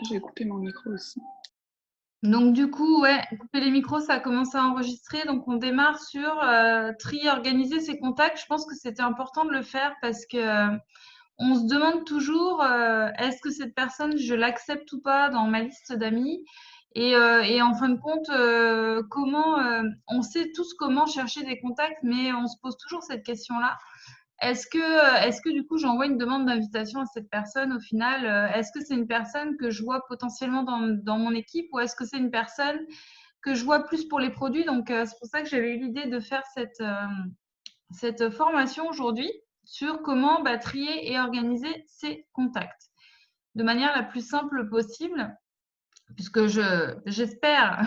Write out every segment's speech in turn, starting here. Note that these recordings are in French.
J'ai coupé mon micro aussi. Donc du coup, ouais, couper les micros, ça a commencé à enregistrer. Donc on démarre sur trier, organiser ses contacts. Je pense que c'était important de le faire parce que on se demande toujours est-ce que cette personne, je l'accepte ou pas dans ma liste d'amis? Et en fin de compte, comment on sait tous comment chercher des contacts, mais on se pose toujours cette question-là. Est-ce que du coup j'envoie une demande d'invitation à cette personne au final? Est-ce que c'est une personne que je vois potentiellement dans mon équipe ou est-ce que c'est une personne que je vois plus pour les produits? Donc c'est pour ça que j'avais eu l'idée de faire cette formation aujourd'hui sur comment trier et organiser ses contacts de manière la plus simple possible, puisque j'espère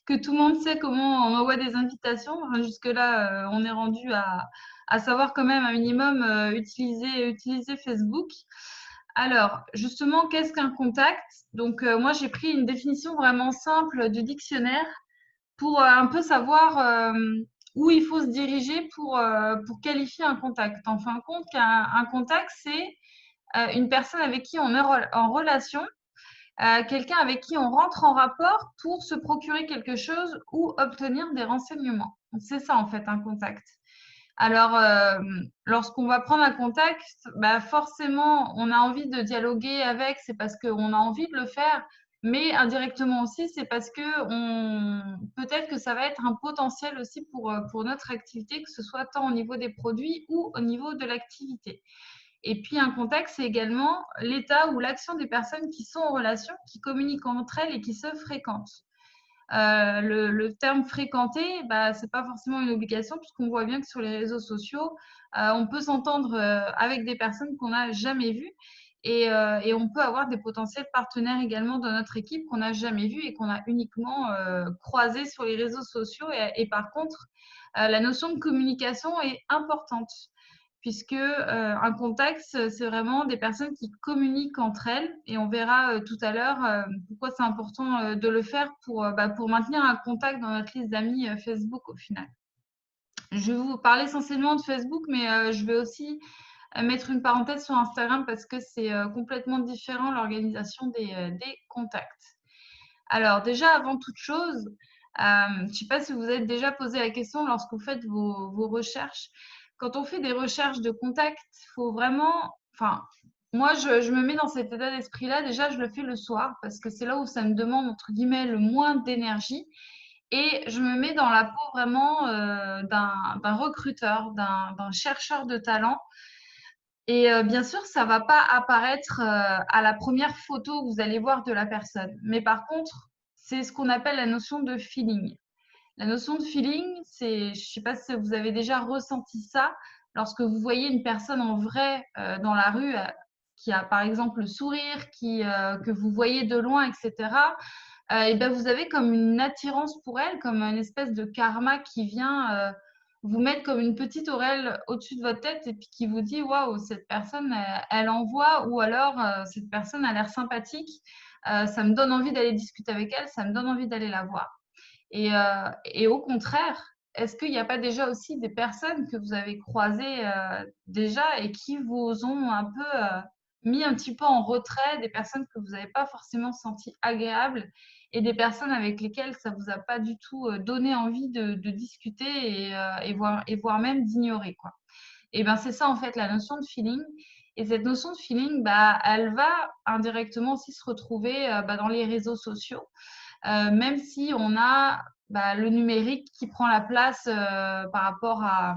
que tout le monde sait comment on envoie des invitations. Enfin, jusque-là, on est rendu à savoir quand même un minimum utiliser Facebook. Alors, justement, qu'est-ce qu'un contact? Donc, moi, j'ai pris une définition vraiment simple du dictionnaire pour un peu savoir où il faut se diriger pour qualifier un contact. En fin de compte, un contact, c'est une personne avec qui on est en relation, quelqu'un avec qui on rentre en rapport pour se procurer quelque chose ou obtenir des renseignements. C'est ça en fait un contact. Alors, lorsqu'on va prendre un contact, forcément, on a envie de dialoguer avec, c'est parce qu'on a envie de le faire, mais indirectement aussi, c'est parce que peut-être que ça va être un potentiel aussi pour notre activité, que ce soit tant au niveau des produits ou au niveau de l'activité. Et puis un contexte, c'est également l'état ou l'action des personnes qui sont en relation, qui communiquent entre elles et qui se fréquentent. Le terme fréquenter, c'est pas forcément une obligation puisqu'on voit bien que sur les réseaux sociaux, on peut s'entendre avec des personnes qu'on n'a jamais vues et on peut avoir des potentiels partenaires également dans notre équipe qu'on n'a jamais vus et qu'on a uniquement croisés sur les réseaux sociaux. Et par contre, la notion de communication est importante puisque un contact, c'est vraiment des personnes qui communiquent entre elles. Et on verra tout à l'heure pourquoi c'est important de le faire pour maintenir un contact dans notre liste d'amis Facebook au final. Je vais vous parler essentiellement de Facebook, mais je vais aussi mettre une parenthèse sur Instagram parce que c'est complètement différent l'organisation des contacts. Alors déjà, avant toute chose, je ne sais pas si vous êtes déjà posé la question lorsque vous faites vos recherches. Quand on fait des recherches de contacts, il faut vraiment, enfin, moi, je me mets dans cet état d'esprit-là. Déjà, je le fais le soir parce que c'est là où ça me demande, entre guillemets, le moins d'énergie. Et je me mets dans la peau vraiment d'un recruteur, d'un chercheur de talent. Et bien sûr, ça va pas apparaître à la première photo que vous allez voir de la personne. Mais par contre, c'est ce qu'on appelle la notion de feeling. La notion de feeling, c'est, je sais pas si vous avez déjà ressenti ça, lorsque vous voyez une personne en vrai dans la rue, qui a par exemple le sourire, que vous voyez de loin, etc. Et ben vous avez comme une attirance pour elle, comme une espèce de karma qui vient vous mettre comme une petite auréole au-dessus de votre tête et puis qui vous dit waouh, cette personne, elle envoie, ou alors cette personne a l'air sympathique, ça me donne envie d'aller discuter avec elle, ça me donne envie d'aller la voir. Et au contraire, est-ce qu'il n'y a pas déjà aussi des personnes que vous avez croisées déjà et qui vous ont un peu mis un petit peu en retrait, des personnes que vous n'avez pas forcément senties agréables et des personnes avec lesquelles ça vous a pas du tout donné envie de discuter et voire même d'ignorer, quoi. Et ben c'est ça en fait la notion de feeling. Et cette notion de feeling, elle va indirectement aussi se retrouver dans les réseaux sociaux. Même si on a le numérique qui prend la place par rapport à...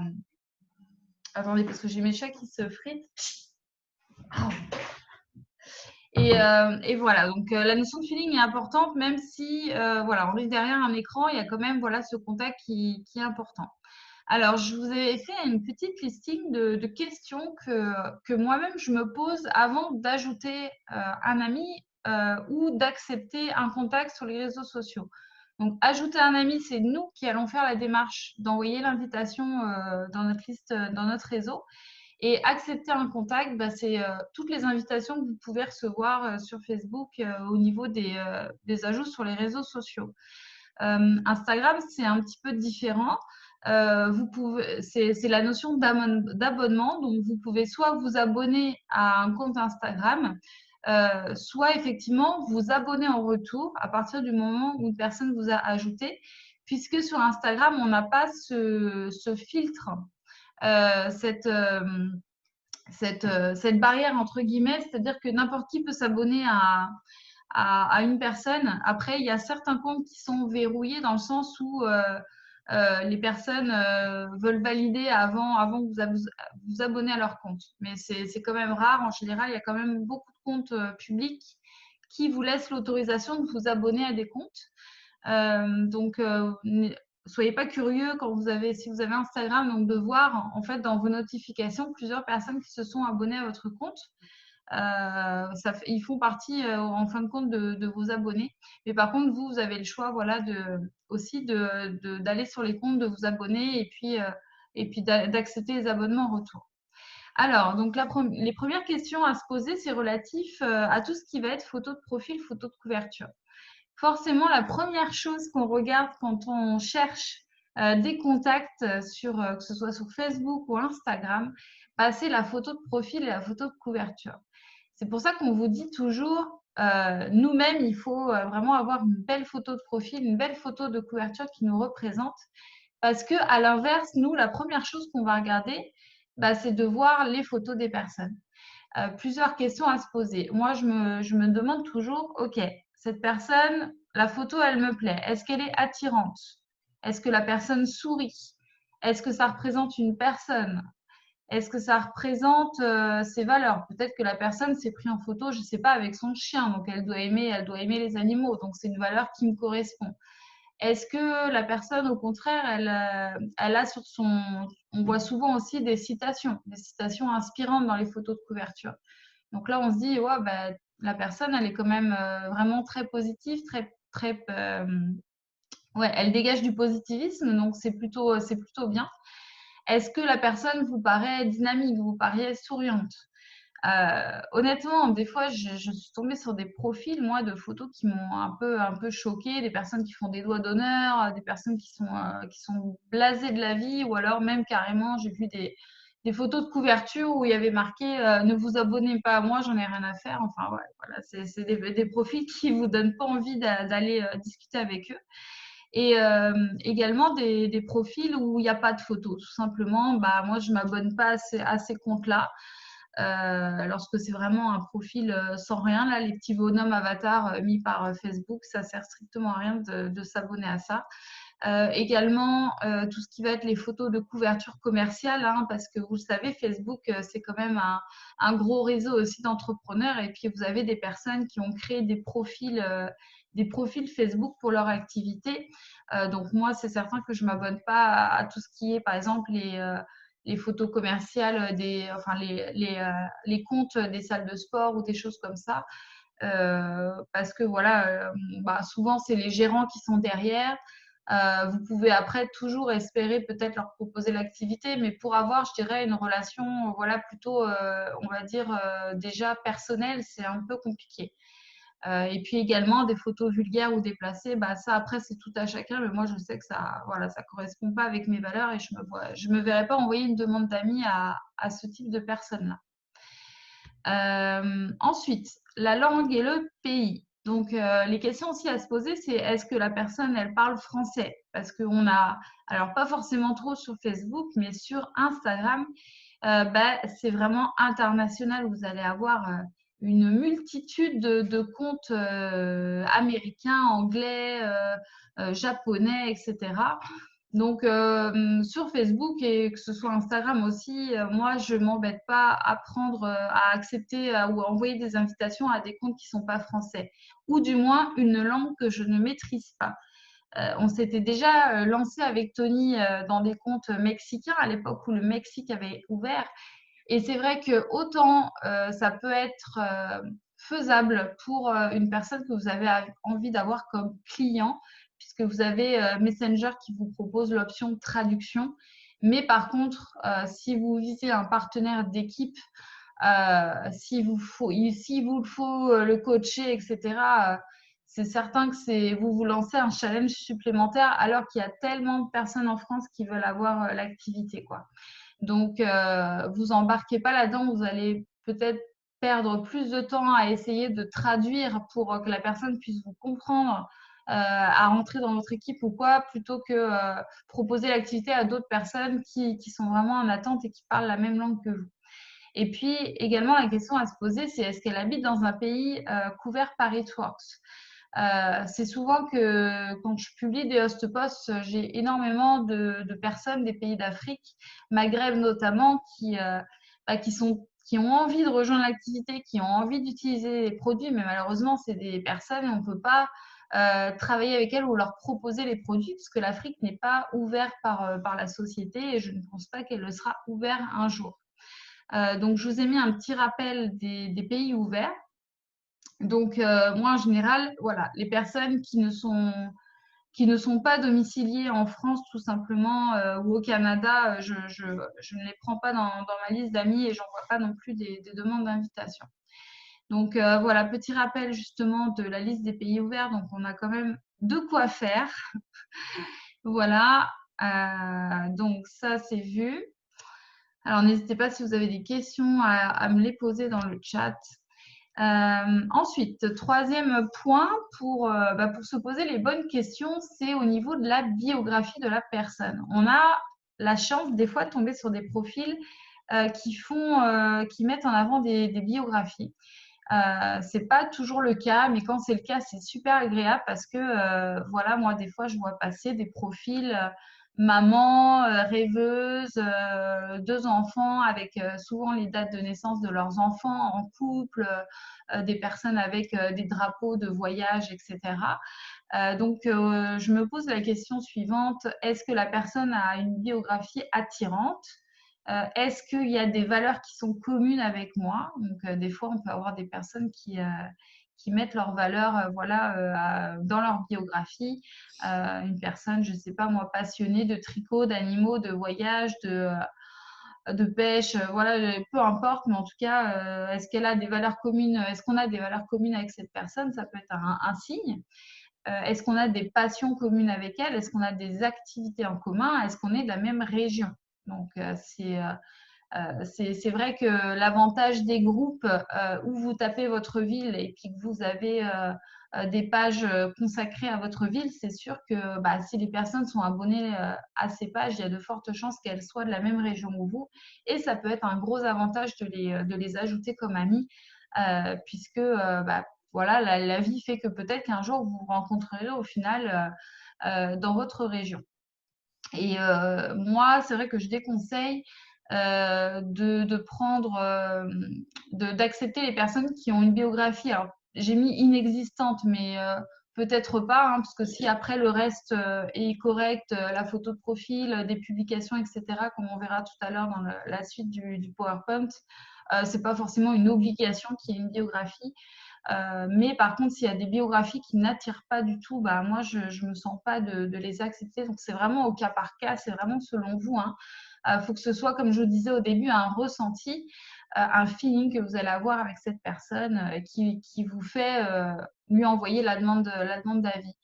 Attendez, parce que j'ai mes chats qui se fritent. Et voilà, donc la notion de feeling est importante, même si voilà, on est derrière un écran, il y a quand même voilà, ce contact qui est important. Alors, je vous ai fait une petite listing de questions que moi-même je me pose avant d'ajouter un ami ou d'accepter un contact sur les réseaux sociaux. Donc, ajouter un ami, c'est nous qui allons faire la démarche d'envoyer l'invitation dans notre liste, dans notre réseau. Et accepter un contact, c'est toutes les invitations que vous pouvez recevoir sur Facebook au niveau des ajouts sur les réseaux sociaux. Instagram, c'est un petit peu différent. C'est la notion d'abonnement. Donc, vous pouvez soit vous abonner à un compte Instagram, soit effectivement vous abonner en retour à partir du moment où une personne vous a ajouté, puisque sur Instagram, on n'a pas ce filtre, cette barrière entre guillemets, c'est-à-dire que n'importe qui peut s'abonner à une personne. Après, il y a certains comptes qui sont verrouillés dans le sens où les personnes veulent valider avant que vous abonnez à leur compte. Mais c'est quand même rare. En général, il y a quand même beaucoup de comptes publics qui vous laissent l'autorisation de vous abonner à des comptes. Donc, soyez pas curieux quand si vous avez Instagram, donc de voir en fait dans vos notifications plusieurs personnes qui se sont abonnées à votre compte. Ils font partie en fin de compte de vos abonnés. Mais par contre, vous avez le choix, voilà, aussi d'aller sur les comptes, de vous abonner et puis d'accepter les abonnements en retour. Alors, donc les premières questions à se poser, c'est relatif à tout ce qui va être photo de profil, photo de couverture. Forcément, la première chose qu'on regarde quand on cherche des contacts que ce soit sur Facebook ou Instagram, bah, c'est la photo de profil et la photo de couverture. C'est pour ça qu'on vous dit toujours, nous-mêmes, il faut vraiment avoir une belle photo de profil, une belle photo de couverture qui nous représente. Parce que, à l'inverse, nous, la première chose qu'on va regarder, bah, c'est de voir les photos des personnes. Plusieurs questions à se poser. Moi, je me demande toujours, OK, cette personne, la photo, elle me plaît. Est-ce qu'elle est attirante? Est-ce que la personne sourit? Est-ce que ça représente une personne? Est-ce que ça représente ses valeurs? Peut-être que la personne s'est prise en photo, je ne sais pas, avec son chien, donc elle doit aimer les animaux, donc c'est une valeur qui me correspond. Est-ce que la personne, au contraire, elle a sur son... On voit souvent aussi des citations inspirantes dans les photos de couverture. Donc là, on se dit, ouais, bah, la personne, elle est quand même vraiment très positive, ouais, elle dégage du positivisme, donc c'est plutôt bien. Est-ce que la personne vous paraît dynamique, vous paraît souriante? Honnêtement, des fois, je suis tombée sur des profils, moi, de photos qui m'ont un peu choquée, des personnes qui font des doigts d'honneur, des personnes qui sont blasées de la vie, ou alors même carrément, j'ai vu des photos de couverture où il y avait marqué ne vous abonnez pas à moi, j'en ai rien à faire. Enfin, ouais, voilà, c'est des profils qui vous donnent pas envie d'aller discuter avec eux. Et également des profils où il n'y a pas de photos. Tout simplement, bah, moi, je ne m'abonne pas à ces comptes-là. Lorsque c'est vraiment un profil sans rien, là, les petits bonhommes avatars mis par Facebook, ça sert strictement à rien de s'abonner à ça. Également, tout ce qui va être les photos de couverture commerciale, hein, parce que vous le savez, Facebook, c'est quand même un gros réseau aussi d'entrepreneurs. Et puis, vous avez des personnes qui ont créé des profils Facebook pour leur activité. Donc, moi, c'est certain que je ne m'abonne pas à tout ce qui est, par exemple, les photos commerciales, enfin, les comptes des salles de sport ou des choses comme ça. Parce que voilà, bah, souvent, c'est les gérants qui sont derrière. Vous pouvez après toujours espérer peut-être leur proposer l'activité, mais pour avoir, je dirais, une relation voilà, plutôt, on va dire, déjà personnelle, c'est un peu compliqué. Et puis également, des photos vulgaires ou déplacées, bah, ça après, c'est tout à chacun, mais moi, je sais que ça voilà, ça correspond pas avec mes valeurs et je me verrais pas envoyer une demande d'amis à ce type de personnes-là. Ensuite, la langue et le pays. Donc, les questions aussi à se poser, c'est est-ce que la personne, elle parle français? Parce qu'on a, alors pas forcément trop sur Facebook, mais sur Instagram, bah, c'est vraiment international. Vous allez avoir une multitude de comptes américains, anglais, japonais, etc. Donc, sur Facebook et que ce soit Instagram aussi, moi, je ne m'embête pas à prendre, à accepter ou à envoyer des invitations à des comptes qui ne sont pas français, ou du moins une langue que je ne maîtrise pas. On s'était déjà lancé avec Tony dans des comptes mexicains à l'époque où le Mexique avait ouvert. Et c'est vrai que autant ça peut être faisable pour une personne que vous avez envie d'avoir comme client, puisque vous avez Messenger qui vous propose l'option de traduction. Mais par contre, si vous visez un partenaire d'équipe, s'il vous le faut le coacher, etc., c'est certain que vous vous lancez un challenge supplémentaire alors qu'il y a tellement de personnes en France qui veulent avoir l'activité, quoi. Donc, vous embarquez pas là-dedans, vous allez peut-être perdre plus de temps à essayer de traduire pour que la personne puisse vous comprendre, à rentrer dans votre équipe ou quoi, plutôt que proposer l'activité à d'autres personnes qui sont vraiment en attente et qui parlent la même langue que vous. Et puis également, la question à se poser, c'est est-ce qu'elle habite dans un pays couvert par Eatworks? C'est souvent que quand je publie des host posts, j'ai énormément de personnes des pays d'Afrique, Maghreb notamment, qui ont envie de rejoindre l'activité, qui ont envie d'utiliser les produits, mais malheureusement, c'est des personnes, on ne peut pas travailler avec elles ou leur proposer les produits, parce que l'Afrique n'est pas ouverte par la société et je ne pense pas qu'elle le sera ouverte un jour. Donc, je vous ai mis un petit rappel des pays ouverts. Donc, moi, en général, voilà, les personnes qui ne sont pas domiciliées en France, tout simplement, ou au Canada, je ne les prends pas dans ma liste d'amis et j'envoie pas non plus des demandes d'invitation. Donc, voilà, petit rappel justement de la liste des pays ouverts. Donc, on a quand même de quoi faire. Voilà, donc ça, c'est vu. Alors, n'hésitez pas si vous avez des questions à me les poser dans le chat. Ensuite, troisième point pour se poser les bonnes questions, c'est au niveau de la biographie de la personne. On a la chance des fois de tomber sur des profils qui mettent en avant des biographies. C'est pas toujours le cas, mais quand c'est le cas, c'est super agréable parce que voilà, moi des fois je vois passer des profils maman, rêveuse, 2 enfants avec souvent les dates de naissance de leurs enfants en couple, des personnes avec des drapeaux de voyage, etc. Donc je me pose la question suivante, est-ce que la personne a une biographie attirante? Est-ce qu'il y a des valeurs qui sont communes avec moi? Donc, des fois, on peut avoir des personnes qui mettent leurs valeurs dans leur biographie. Une personne, je ne sais pas moi, passionnée de tricot, d'animaux, de voyage, de pêche, voilà, peu importe, mais en tout cas, est-ce qu'elle a des valeurs communes? Est-ce qu'on a des valeurs communes avec cette personne? Ça peut être un signe. Est-ce qu'on a des passions communes avec elle? Est-ce qu'on a des activités en commun? Est-ce qu'on est de la même région? Donc, c'est vrai que l'avantage des groupes où vous tapez votre ville et puis que vous avez des pages consacrées à votre ville, c'est sûr que si les personnes sont abonnées à ces pages, il y a de fortes chances qu'elles soient de la même région que vous. Et ça peut être un gros avantage de les ajouter comme amis, puisque voilà, la vie fait que peut-être qu'un jour vous vous rencontrerez au final dans votre région. Et moi, c'est vrai que je déconseille de prendre, d'accepter les personnes qui ont une biographie. Alors, j'ai mis inexistante, mais peut-être pas, hein, parce que si après le reste est correct, la photo de profil, des publications, etc., comme on verra tout à l'heure dans la suite du PowerPoint, c'est pas forcément une obligation qu'il y ait une biographie. Mais par contre, s'il y a des biographies qui n'attirent pas du tout, moi, je ne me sens pas de les accepter. Donc, c'est vraiment au cas par cas, c'est vraiment selon vous, hein. Faut que ce soit, comme je vous disais au début, un ressenti, un feeling que vous allez avoir avec cette personne qui vous fait lui envoyer la demande d'avis.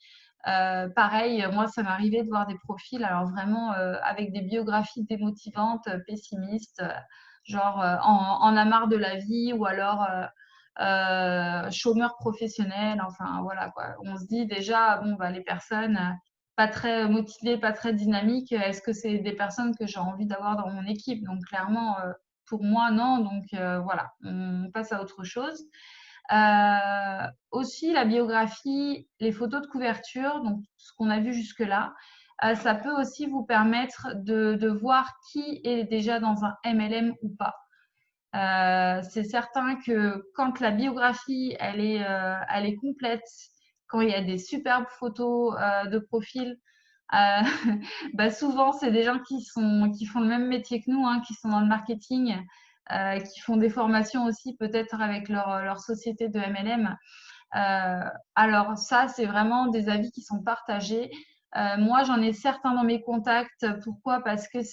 Pareil, moi, ça m'arrivait de voir des profils, alors vraiment avec des biographies démotivantes, pessimistes, genre en a marre de la vie ou alors chômeur professionnel, enfin voilà quoi. On se dit déjà, bon, les personnes pas très motivées, pas très dynamiques, est-ce que c'est des personnes que j'ai envie d'avoir dans mon équipe? Donc clairement, pour moi, non. Donc voilà, on passe à autre chose. Aussi, la biographie, les photos de couverture, donc ce qu'on a vu jusque-là, ça peut aussi vous permettre de voir qui est déjà dans un MLM ou pas. C'est certain que quand la biographie elle est complète, quand il y a des superbes photos de profil, souvent c'est des gens qui font le même métier que nous, hein, qui sont dans le marketing, qui font des formations aussi peut-être avec leur société de MLM. Alors ça, c'est vraiment des avis qui sont partagés. Moi, j'en ai certains dans mes contacts. Pourquoi? Parce que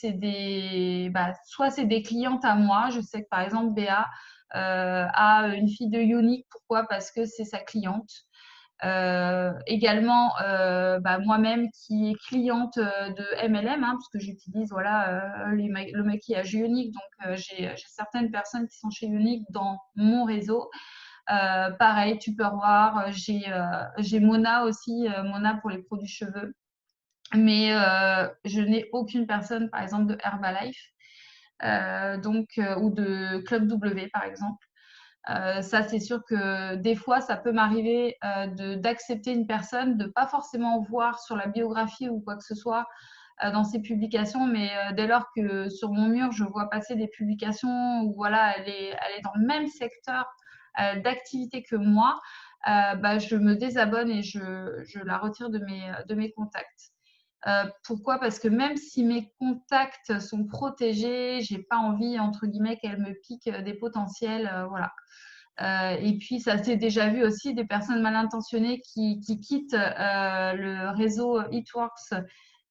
soit c'est des clientes à moi. Je sais que par exemple, Béa a une fille de Unique. Pourquoi? Parce que c'est sa cliente. Également, moi-même qui est cliente de MLM, hein, parce que j'utilise voilà, le maquillage Ionic, donc j'ai certaines personnes qui sont chez Ionic dans mon réseau. Pareil, Tupperware, j'ai Mona aussi, Mona pour les produits cheveux. Mais je n'ai aucune personne, par exemple, de Herbalife ou de Club W, par exemple. Ça, c'est sûr que des fois, ça peut m'arriver d'accepter une personne, de pas forcément voir sur la biographie ou quoi que ce soit dans ses publications, mais dès lors que sur mon mur, je vois passer des publications où voilà, elle est dans le même secteur d'activité que moi, je me désabonne et je la retire de mes contacts. Pourquoi? Parce que même si mes contacts sont protégés, j'ai pas envie, entre guillemets, qu'elle me pique des potentiels, voilà. Et puis, ça s'est déjà vu aussi des personnes mal intentionnées qui quittent le réseau Eatworks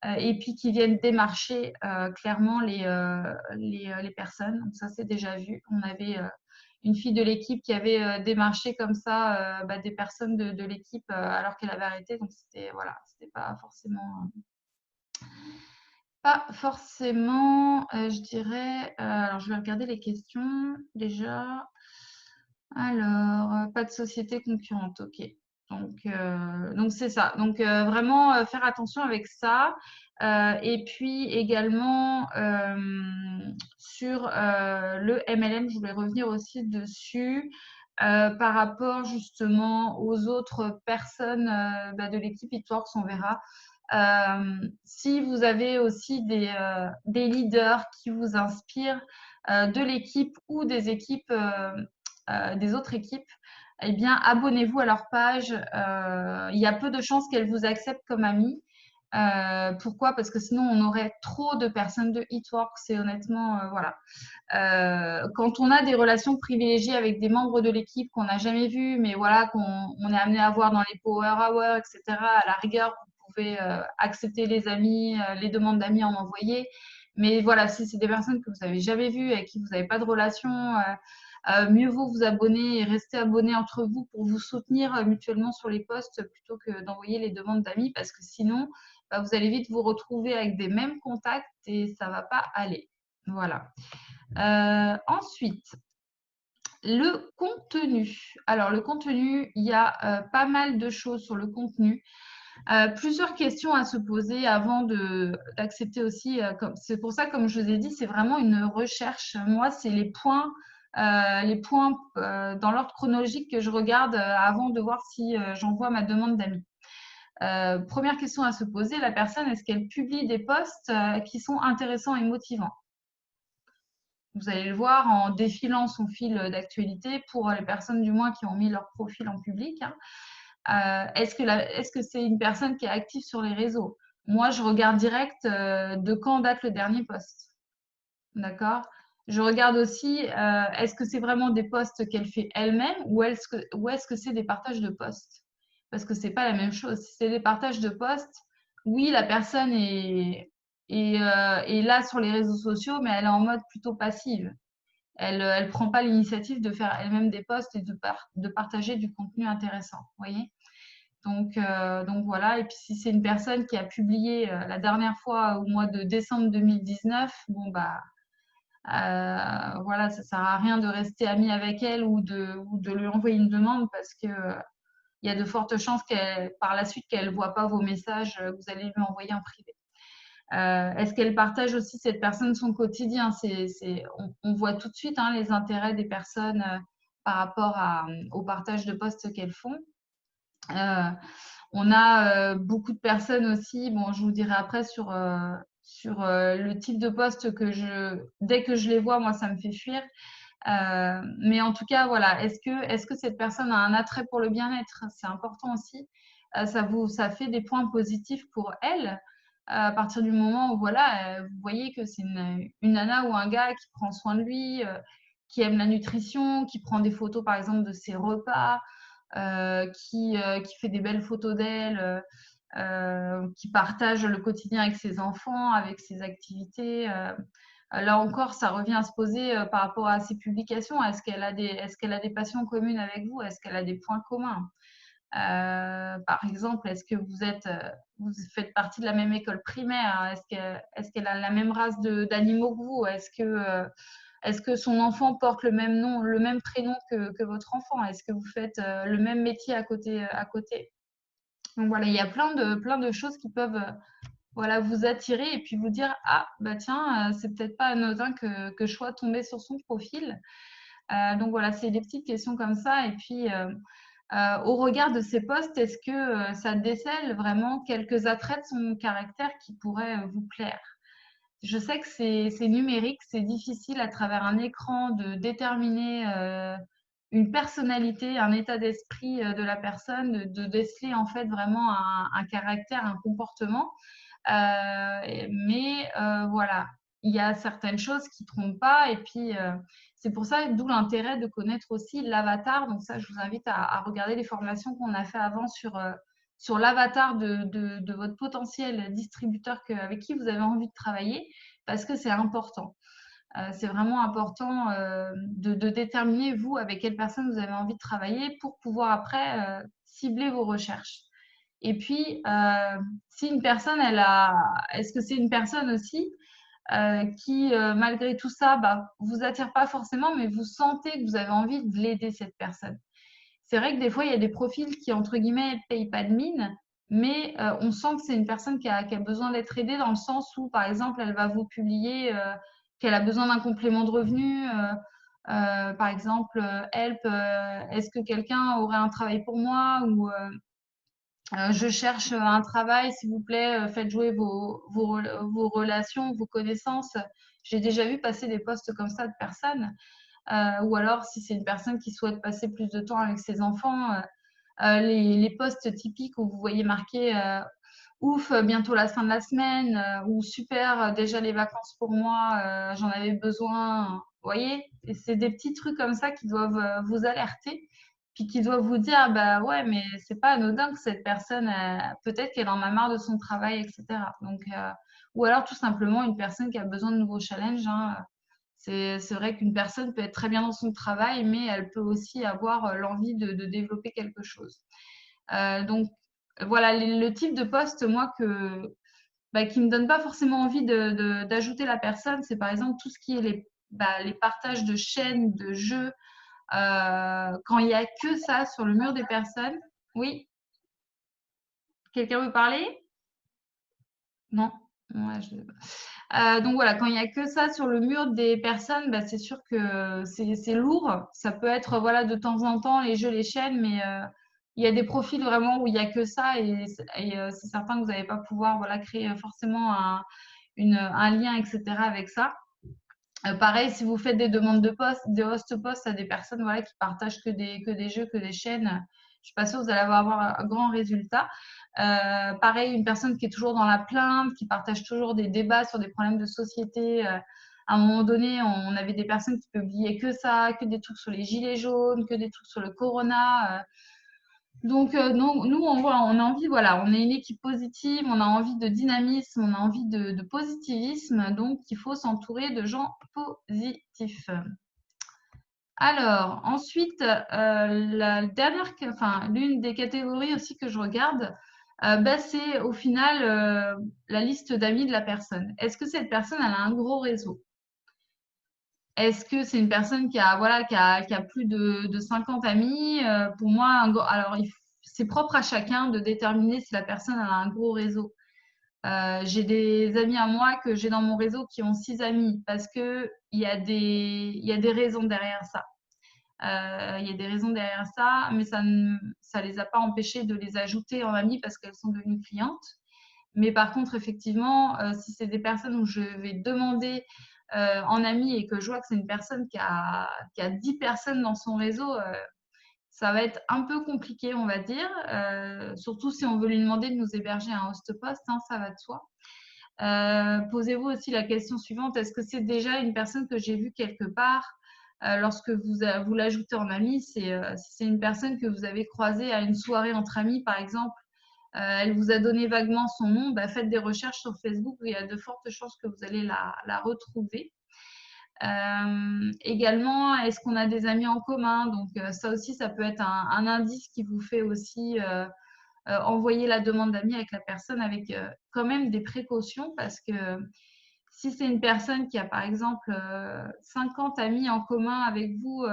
et puis qui viennent démarcher clairement les personnes. Donc, ça, c'est déjà vu. On avait une fille de l'équipe qui avait démarché comme ça des personnes de l'équipe alors qu'elle avait arrêté. Donc, c'était voilà, c'était pas forcément, je dirais. Alors, je vais regarder les questions déjà. Alors, pas de société concurrente, ok. Donc c'est ça. Donc, vraiment faire attention avec ça. Et puis également sur le MLM, je voulais revenir aussi dessus par rapport justement aux autres personnes de l'équipe Eatworks, on verra. Si vous avez aussi des leaders qui vous inspirent de l'équipe ou des équipes des autres équipes, eh bien, abonnez-vous à leur page. Il y a peu de chances qu'elles vous acceptent comme amis. Pourquoi? Parce que sinon, on aurait trop de personnes de Eatworks et honnêtement, voilà. Quand on a des relations privilégiées avec des membres de l'équipe qu'on n'a jamais vus, mais voilà, qu'on est amené à voir dans les power hours, etc., à la rigueur, vous pouvez accepter les amis, les demandes d'amis en envoyer. Mais voilà, si c'est des personnes que vous n'avez jamais vues et qui vous n'avez pas de relation, mieux vaut vous abonner et rester abonné entre vous pour vous soutenir mutuellement sur les posts plutôt que d'envoyer les demandes d'amis parce que sinon, vous allez vite vous retrouver avec des mêmes contacts et ça ne va pas aller. Voilà. Ensuite, le contenu. Alors, le contenu, il y a pas mal de choses sur le contenu. Plusieurs questions à se poser avant d'accepter aussi. C'est pour ça, comme je vous ai dit, c'est vraiment une recherche. Moi, c'est les points dans l'ordre chronologique que je regarde avant de voir si j'envoie ma demande d'amis. Première question à se poser, la personne, est-ce qu'elle publie des posts qui sont intéressants et motivants? Vous allez le voir en défilant son fil d'actualité pour les personnes du moins qui ont mis leur profil en public. Hein. Est-ce que c'est une personne qui est active sur les réseaux? Moi, je regarde direct de quand date le dernier post. D'accord? Je regarde aussi, est-ce que c'est vraiment des posts qu'elle fait elle-même ou est-ce que c'est des partages de posts? Parce que c'est pas la même chose. Si c'est des partages de posts, oui, la personne est là sur les réseaux sociaux, mais elle est en mode plutôt passive. Elle prend pas l'initiative de faire elle-même des posts et de partager du contenu intéressant. Vous voyez? Donc voilà. Et puis si c'est une personne qui a publié la dernière fois au mois de décembre 2019, bon bah voilà, ça sert à rien de rester ami avec elle ou de lui envoyer une demande parce que il y a de fortes chances par la suite qu'elle ne voit pas vos messages que vous allez lui envoyer en privé. Est-ce qu'elle partage aussi cette personne son quotidien? On voit tout de suite hein, les intérêts des personnes par rapport au partage de posts qu'elles font. On a beaucoup de personnes aussi, bon, je vous dirai après sur le type de poste dès que je les vois, moi, ça me fait fuir. Mais en tout cas, voilà, est-ce que cette personne a un attrait pour le bien-être? C'est important aussi. Ça fait des points positifs pour elle. À partir du moment où, voilà, vous voyez que c'est une nana ou un gars qui prend soin de lui, qui aime la nutrition, qui prend des photos, par exemple, de ses repas, qui fait des belles photos d'elle, qui partage le quotidien avec ses enfants, avec ses activités. Là encore, ça revient à se poser par rapport à ses publications. Est-ce qu'elle a des passions communes avec vous? Est-ce qu'elle a des points communs? Par exemple, est-ce que vous faites partie de la même école primaire? Est-ce qu'elle a la même race d'animaux que vous? Est-ce que son enfant porte le même nom, le même prénom que votre enfant? Est-ce que vous faites le même métier à côté? Donc voilà, il y a plein de choses qui peuvent voilà, vous attirer et puis vous dire, ah bah tiens, c'est peut-être pas anodin que je sois tombée sur son profil. Donc voilà, c'est des petites questions comme ça. Et puis, au regard de ces posts, est-ce que ça décèle vraiment quelques attraits de son caractère qui pourraient vous plaire? Je sais que c'est numérique, c'est difficile à travers un écran de déterminer une personnalité, un état d'esprit de la personne, de déceler en fait vraiment un caractère, un comportement. Mais voilà, il y a certaines choses qui trompent pas. Et puis, c'est pour ça, d'où l'intérêt de connaître aussi l'avatar. Donc ça, je vous invite à regarder les formations qu'on a fait avant sur l'avatar de votre potentiel distributeur avec qui vous avez envie de travailler, parce que c'est important. C'est vraiment important de déterminer, vous, avec quelle personne vous avez envie de travailler pour pouvoir après cibler vos recherches. Et puis, si une personne, est-ce que c'est une personne aussi qui, malgré tout ça, bah, vous attire pas forcément, mais vous sentez que vous avez envie de l'aider, cette personne. C'est vrai que des fois, il y a des profils qui, entre guillemets, ne payent pas de mine, mais on sent que c'est une personne qui a besoin d'être aidée dans le sens où, par exemple, elle va vous publier qu'elle a besoin d'un complément de revenu. Par exemple, help, est-ce que quelqu'un aurait un travail pour moi ou je cherche un travail, s'il vous plaît, faites jouer vos relations, vos connaissances. J'ai déjà vu passer des posts comme ça de personnes. Ou alors, si c'est une personne qui souhaite passer plus de temps avec ses enfants, les posts typiques où vous voyez marqué ouf, bientôt la fin de la semaine, ou super, déjà les vacances pour moi, j'en avais besoin. Vous voyez? Et c'est des petits trucs comme ça qui doivent vous alerter, puis qui doivent vous dire, ah bah ouais, mais c'est pas anodin que cette personne, peut-être qu'elle en a marre de son travail, etc. Donc, ou alors tout simplement une personne qui a besoin de nouveaux challenges, hein. C'est vrai qu'une personne peut être très bien dans son travail, mais elle peut aussi avoir l'envie de développer quelque chose. Donc, voilà, le type de poste, moi, qui me donne pas forcément envie d'ajouter la personne, c'est par exemple tout ce qui est les partages de chaînes, de jeux, quand il n'y a que ça sur le mur des personnes. Oui, quelqu'un veut parler? Non? Ouais, donc voilà, quand il n'y a que ça sur le mur des personnes, bah, c'est sûr que c'est lourd. Ça peut être voilà, de temps en temps les jeux, les chaînes, mais il y a des profils vraiment où il n'y a que ça et c'est certain que vous n'allez pas pouvoir voilà, créer forcément un lien, etc. avec ça. Pareil, si vous faites des demandes de poste, des host posts à des personnes voilà, qui partagent que des jeux, que des chaînes, je ne suis pas sûre que vous allez avoir un grand résultat. Pareil, une personne qui est toujours dans la plainte, qui partage toujours des débats sur des problèmes de société. À un moment donné, on avait des personnes qui publiaient que ça, que des trucs sur les gilets jaunes, que des trucs sur le corona. Donc, non, nous, on a envie, voilà, on est une équipe positive, on a envie de dynamisme, on a envie de positivisme, donc il faut s'entourer de gens positifs. Alors, ensuite, la dernière, enfin, l'une des catégories aussi que je regarde, c'est au final la liste d'amis de la personne. Est-ce que cette personne, elle a un gros réseau? Est-ce que c'est une personne qui a, voilà, qui a plus de 50 amis? Pour moi, alors, c'est propre à chacun de déterminer si la personne a un gros réseau. J'ai des amis à moi que j'ai dans mon réseau qui ont 6 amis parce qu'il y a des raisons derrière ça. Il y a des raisons derrière ça, mais ça ne les a pas empêchés de les ajouter en amis parce qu'elles sont devenues clientes. Mais par contre, effectivement, si c'est des personnes où je vais demander en ami et que je vois que c'est une personne qui a 10 personnes dans son réseau, ça va être un peu compliqué, on va dire. Surtout si on veut lui demander de nous héberger un host post, hein, ça va de soi. Posez-vous aussi la question suivante, est-ce que c'est déjà une personne que j'ai vue quelque part lorsque vous l'ajoutez en ami? Si c'est une personne que vous avez croisée à une soirée entre amis, par exemple, elle vous a donné vaguement son nom, bah, faites des recherches sur Facebook, il y a de fortes chances que vous allez la retrouver. Également, est-ce qu'on a des amis en commun? Donc, ça aussi, ça peut être un indice qui vous fait aussi envoyer la demande d'amis avec la personne avec quand même des précautions parce que si c'est une personne qui a par exemple 50 amis en commun avec vous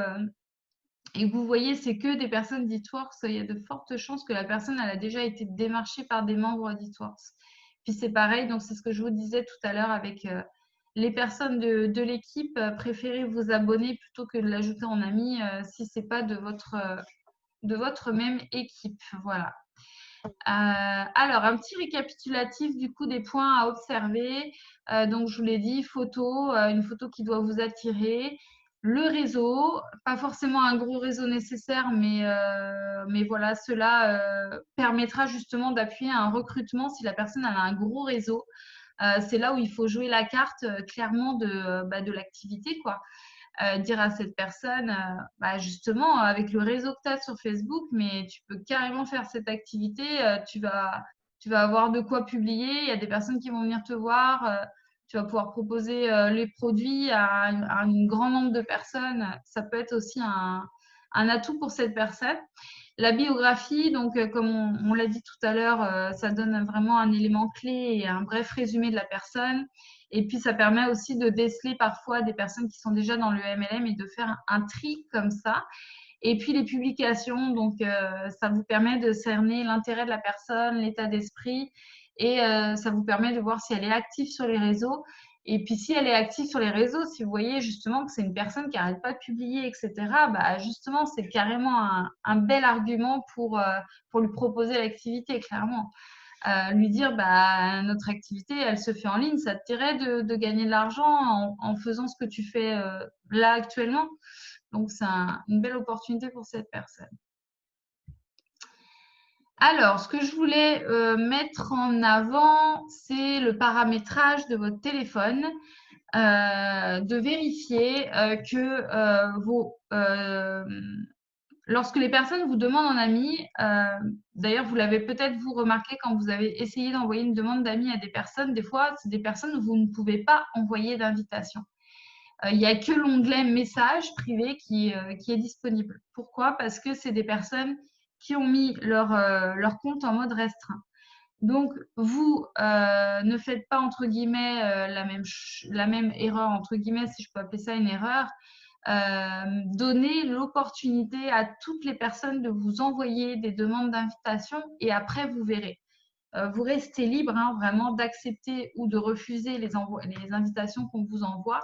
et que vous voyez c'est que des personnes d'Eatworks, il y a de fortes chances que la personne elle a déjà été démarchée par des membres d'Eatworks. Puis c'est pareil, donc c'est ce que je vous disais tout à l'heure avec les personnes de l'équipe, préférez vous abonner plutôt que de l'ajouter en ami si c'est pas de votre même équipe. Voilà. Alors, un petit récapitulatif du coup des points à observer. Donc, je vous l'ai dit, photo, une photo qui doit vous attirer. Le réseau, pas forcément un gros réseau nécessaire, mais voilà, cela permettra justement d'appuyer un recrutement si la personne a un gros réseau. C'est là où il faut jouer la carte clairement de l'activité, quoi. Dire à cette personne, justement, avec le réseau que tu as sur Facebook, mais tu peux carrément faire cette activité, tu vas avoir de quoi publier, il y a des personnes qui vont venir te voir, tu vas pouvoir proposer les produits à un grand nombre de personnes. Ça peut être aussi un atout pour cette personne. La biographie, donc comme on l'a dit tout à l'heure, ça donne vraiment un élément clé et un bref résumé de la personne. Et puis, ça permet aussi de déceler parfois des personnes qui sont déjà dans le MLM et de faire un tri comme ça. Et puis, les publications, donc ça vous permet de cerner l'intérêt de la personne, l'état d'esprit, et ça vous permet de voir si elle est active sur les réseaux. Et puis, si elle est active sur les réseaux, si vous voyez justement que c'est une personne qui n'arrête pas de publier, etc., justement, c'est carrément un bel argument pour lui proposer l'activité, clairement. Lui dire notre activité elle se fait en ligne, ça te dirait de gagner de l'argent en faisant ce que tu fais là actuellement. Donc c'est une belle opportunité pour cette personne. Alors, ce que je voulais mettre en avant, c'est le paramétrage de votre téléphone, de vérifier que lorsque les personnes vous demandent en ami, d'ailleurs, vous l'avez peut-être vous remarqué quand vous avez essayé d'envoyer une demande d'amis à des personnes, des fois, c'est des personnes où vous ne pouvez pas envoyer d'invitation. Il n'y a que l'onglet message privé qui est disponible. Pourquoi? Parce que c'est des personnes qui ont mis leur compte en mode restreint. Donc, vous ne faites pas, entre guillemets, la même erreur, entre guillemets, si je peux appeler ça une erreur. Donnez l'opportunité à toutes les personnes de vous envoyer des demandes d'invitation et après, vous verrez. Vous restez libre vraiment d'accepter ou de refuser les invitations qu'on vous envoie,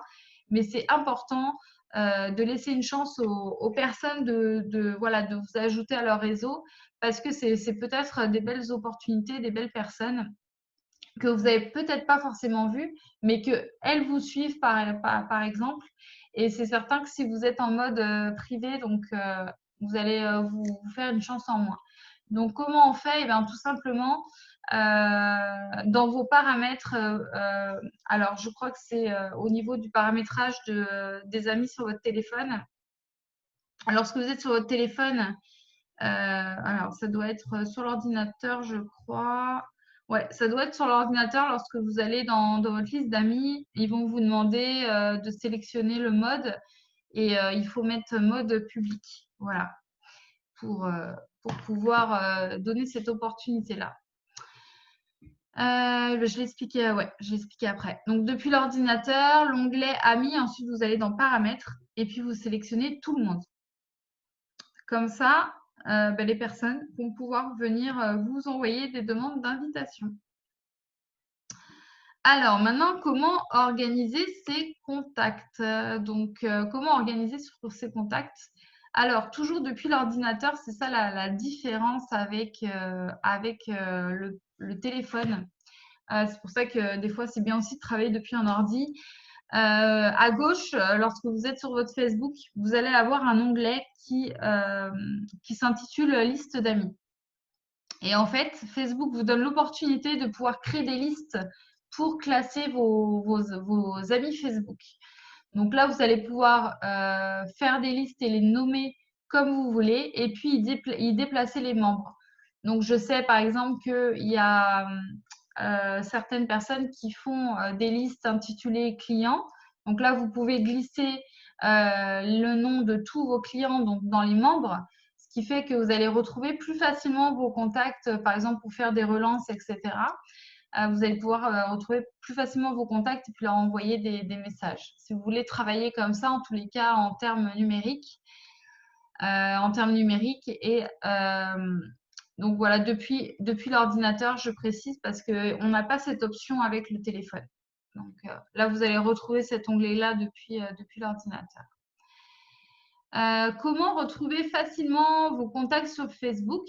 mais c'est important de laisser une chance aux personnes de vous ajouter à leur réseau parce que c'est peut-être des belles opportunités, des belles personnes que vous n'avez peut-être pas forcément vues, mais qu'elles vous suivent par exemple. Et c'est certain que si vous êtes en mode privé, donc vous allez vous faire une chance en moins. Donc, comment on fait? Eh bien, tout simplement, dans vos paramètres, alors je crois que c'est au niveau du paramétrage des amis sur votre téléphone. Lorsque vous êtes sur votre téléphone, alors ça doit être sur l'ordinateur, je crois. Ouais, ça doit être sur l'ordinateur lorsque vous allez dans votre liste d'amis. Ils vont vous demander de sélectionner le mode et il faut mettre mode public. Voilà, pour pouvoir donner cette opportunité-là. Je l'expliquais, ouais, je l'expliquais après. Donc, depuis l'ordinateur, l'onglet Amis, ensuite vous allez dans Paramètres et puis vous sélectionnez tout le monde. Comme ça, les personnes vont pouvoir venir vous envoyer des demandes d'invitation. Alors, maintenant, comment organiser ces contacts? Donc, comment organiser sur ces contacts? Alors, toujours depuis l'ordinateur, c'est ça la différence avec le téléphone. C'est pour ça que des fois, c'est bien aussi de travailler depuis un ordi. À gauche, lorsque vous êtes sur votre Facebook, vous allez avoir un onglet qui s'intitule Liste d'amis. Et en fait, Facebook vous donne l'opportunité de pouvoir créer des listes pour classer vos amis Facebook. Donc là, vous allez pouvoir faire des listes et les nommer comme vous voulez et puis y déplacer les membres. Donc, je sais par exemple qu'il y a certaines personnes qui font des listes intitulées clients. Donc là, vous pouvez glisser le nom de tous vos clients donc dans les membres, ce qui fait que vous allez retrouver plus facilement vos contacts, par exemple pour faire des relances, etc. Vous allez pouvoir retrouver plus facilement vos contacts et puis leur envoyer des messages. Si vous voulez travailler comme ça, en tous les cas, en termes numériques, et donc voilà, depuis l'ordinateur, je précise parce qu'on n'a pas cette option avec le téléphone. Donc là, vous allez retrouver cet onglet-là depuis l'ordinateur. Comment retrouver facilement vos contacts sur Facebook?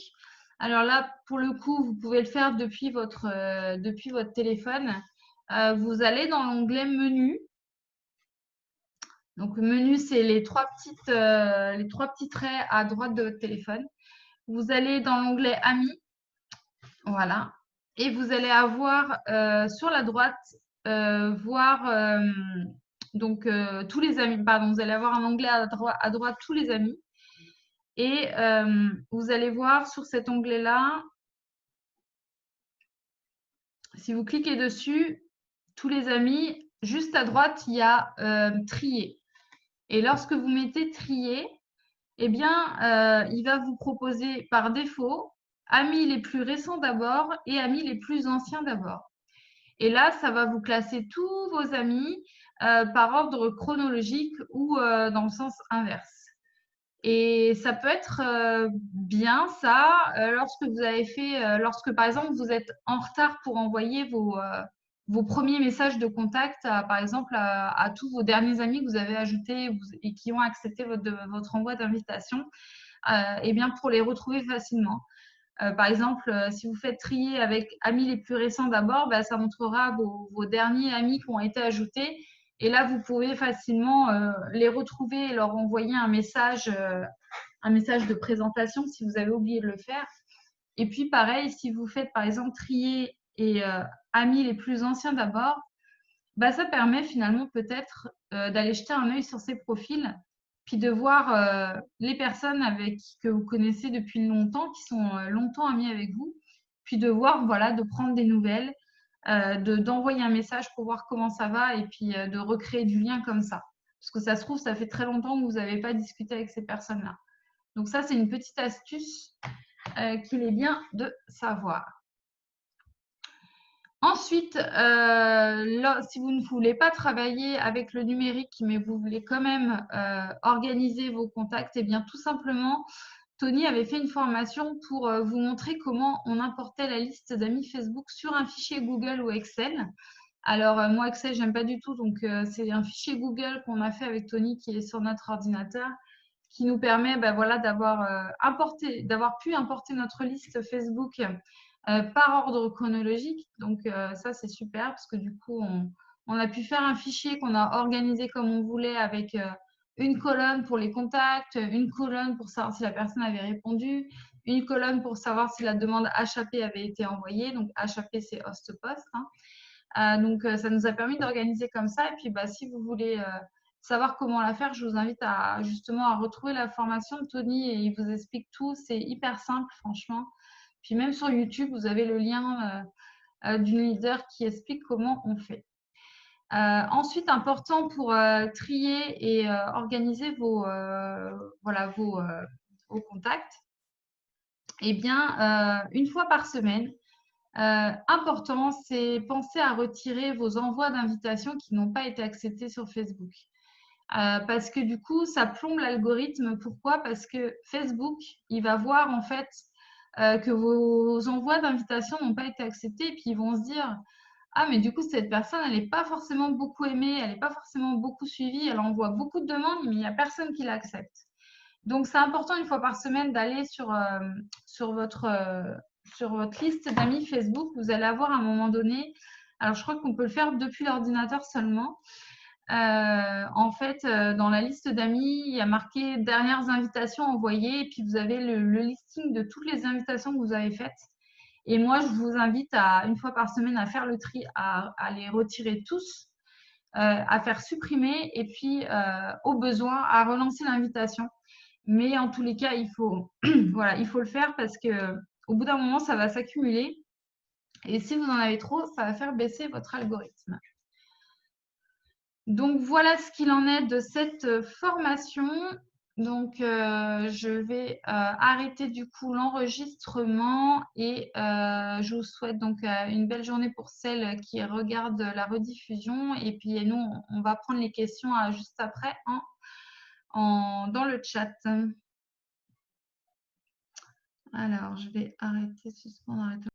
Alors là, pour le coup, vous pouvez le faire depuis votre téléphone. Vous allez dans l'onglet Menu. Donc, menu, c'est les trois petits traits à droite de votre téléphone. Vous allez dans l'onglet Amis. Voilà. Et vous allez avoir sur la droite, voir donc tous les amis. Pardon, vous allez avoir un onglet à droite tous les amis. Et vous allez voir sur cet onglet-là, si vous cliquez dessus, tous les amis, juste à droite, il y a trier. Et lorsque vous mettez trier, eh bien, il va vous proposer par défaut amis les plus récents d'abord et amis les plus anciens d'abord. Et là, ça va vous classer tous vos amis par ordre chronologique ou dans le sens inverse. Et ça peut être bien ça lorsque vous avez fait, lorsque par exemple vous êtes en retard pour envoyer vos premiers messages de contact, par exemple à tous vos derniers amis que vous avez ajoutés et qui ont accepté votre envoi d'invitation, et bien pour les retrouver facilement. Par exemple, si vous faites trier avec amis les plus récents d'abord, bah, ça montrera vos derniers amis qui ont été ajoutés. Et là, vous pouvez facilement les retrouver et leur envoyer un message de présentation si vous avez oublié de le faire. Et puis, pareil, si vous faites par exemple trier et amis les plus anciens d'abord, bah, ça permet finalement peut-être d'aller jeter un œil sur ces profils, puis de voir les personnes que vous connaissez depuis longtemps, qui sont longtemps amis avec vous, puis de voir, voilà, de prendre des nouvelles, d'envoyer un message pour voir comment ça va et puis de recréer du lien comme ça. Parce que ça se trouve, ça fait très longtemps que vous n'avez pas discuté avec ces personnes-là. Donc ça, c'est une petite astuce qu'il est bien de savoir. Ensuite, là, si vous ne voulez pas travailler avec le numérique, mais vous voulez quand même organiser vos contacts, eh bien tout simplement, Tony avait fait une formation pour vous montrer comment on importait la liste d'amis Facebook sur un fichier Google ou Excel. Alors, moi, Excel, j'aime pas du tout, donc c'est un fichier Google qu'on a fait avec Tony qui est sur notre ordinateur, qui nous permet voilà, d'avoir pu importer notre liste Facebook par ordre chronologique. Donc, ça, c'est super parce que du coup, on a pu faire un fichier qu'on a organisé comme on voulait avec une colonne pour les contacts, une colonne pour savoir si la personne avait répondu, une colonne pour savoir si la demande HAP avait été envoyée. Donc, HAP, c'est host-post. Donc, ça nous a permis d'organiser comme ça. Et puis, bah, si vous voulez savoir comment la faire, je vous invite justement à retrouver la formation de Tony et il vous explique tout. C'est hyper simple, franchement. Puis même sur YouTube, vous avez le lien d'une leader qui explique comment on fait. Ensuite, important pour trier et organiser vos contacts, eh bien, une fois par semaine, important, c'est penser à retirer vos envois d'invitation qui n'ont pas été acceptés sur Facebook. Parce que du coup, ça plombe l'algorithme. Pourquoi? Parce que Facebook, il va voir en fait que vos envois d'invitation n'ont pas été acceptés et puis ils vont se dire « Ah, mais du coup, cette personne, elle n'est pas forcément beaucoup aimée, elle n'est pas forcément beaucoup suivie, elle envoie beaucoup de demandes, mais il n'y a personne qui l'accepte. » Donc, c'est important une fois par semaine d'aller sur votre liste d'amis Facebook. Vous allez avoir à un moment donné, alors je crois qu'on peut le faire depuis l'ordinateur seulement. En fait, dans la liste d'amis, il y a marqué dernières invitations envoyées et puis vous avez le listing de toutes les invitations que vous avez faites. Et moi, je vous invite une fois par semaine à faire le tri, à les retirer tous, à faire supprimer et puis au besoin à relancer l'invitation. Mais en tous les cas, il faut, voilà, il faut le faire parce que au bout d'un moment, ça va s'accumuler. Et si vous en avez trop, ça va faire baisser votre algorithme. Donc, voilà ce qu'il en est de cette formation. Donc, je vais arrêter du coup l'enregistrement et je vous souhaite donc une belle journée pour celles qui regardent la rediffusion. Et puis, nous, on va prendre les questions juste après dans le chat. Alors, je vais arrêter, suspendre, arrêter.